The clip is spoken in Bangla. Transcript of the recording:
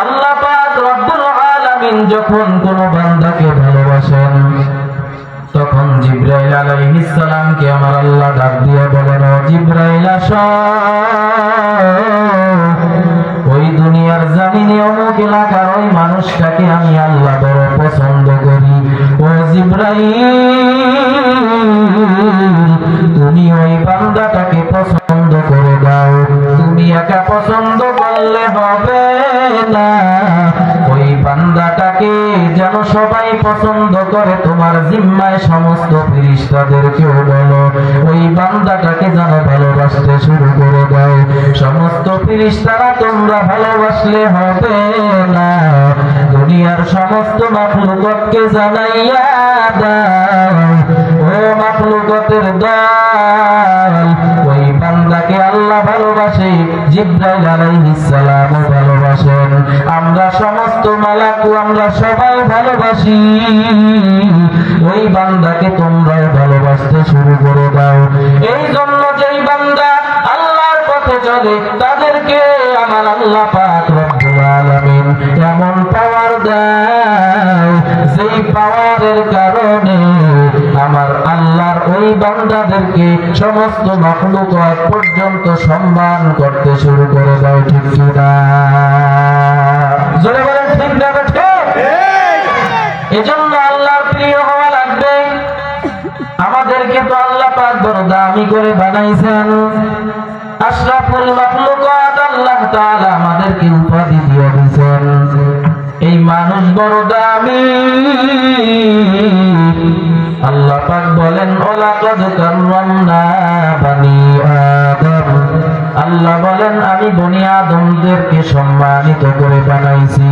আল্লাহ পাক রব্বুল আলামিন যখন কোন বান্দাকে ভালোবাসেন তখন জিবরাইল আলাইহিস সালামকে আমার আল্লাহ ডাক দিয়ে বলেন, ও জিবরাইল আসো, ওই দুনিয়ার জমিনে অমুক এলাকার ওই মানুষটাকে আমি আল্লাহ বড় পছন্দ করি। ও জিবরাইল, তুমি ওই বান্দাটাকে পছন্দ করে দাও। তুমি একা পছন্দ করলে হবে না, ওই বান্দাটাকে যেন সবাই পছন্দ করে। তোমার জিম্মায় সমস্ত ফেরেশতাদেরকেও বলো ওই বান্দাটাকে যেন ভালোবাসতে শুরু করে দাও। সমস্ত ফেরেশতারা তোমরা ভালোবাসলে হবে না, দুনিয়ার সমস্ত মাখলুককে জানাইয়া দাও, ও মাখলুকের দল, ওই বান্দাকে আল্লাহ ভালোবাসে, জিবরাইল আলাইহিস সালাম ভালোবাসেন, আমরা সমস্ত মালাকু আমরা সবাই ভালোবাসি। ওই বান্দাকে তোমরা ভালোবাসতে শুরু করে দাও। এই জন্য যেই বান্দা আল্লাহর পথে চলে তাদেরকে আমার আল্লাহ পাক রব্বুল আলামিন এমন পাওয়ার দেয়, যেই পাওয়ারের কারণে আমার আল্লাহর ওই বান্দাদেরকে সমস্ত মাখলুকাত পর্যন্ত সম্মান করতে শুরু করে দাও। ঠিক কিনা? জোরে বলেন ঠিক না? ঠিক। এজন্য আল্লাহর প্রিয় হওয়া লাগবে। আমাদেরকে তো আল্লাহ পাক বড় দামি করে বানাইছেন, আশরাফুল মাখলুকাত আল্লাহ তাআলা আমাদেরকে উপাধি দিয়ে দিয়েছেন। এই মানুষ বড় দামি। আল্লাহ পাক বলেন, ওয়ালাকাদ কাররামনা বানি আদম, আল্লাহ বলেন আমি বনি আদমদেরকে সম্মানিত করে বানাইছি।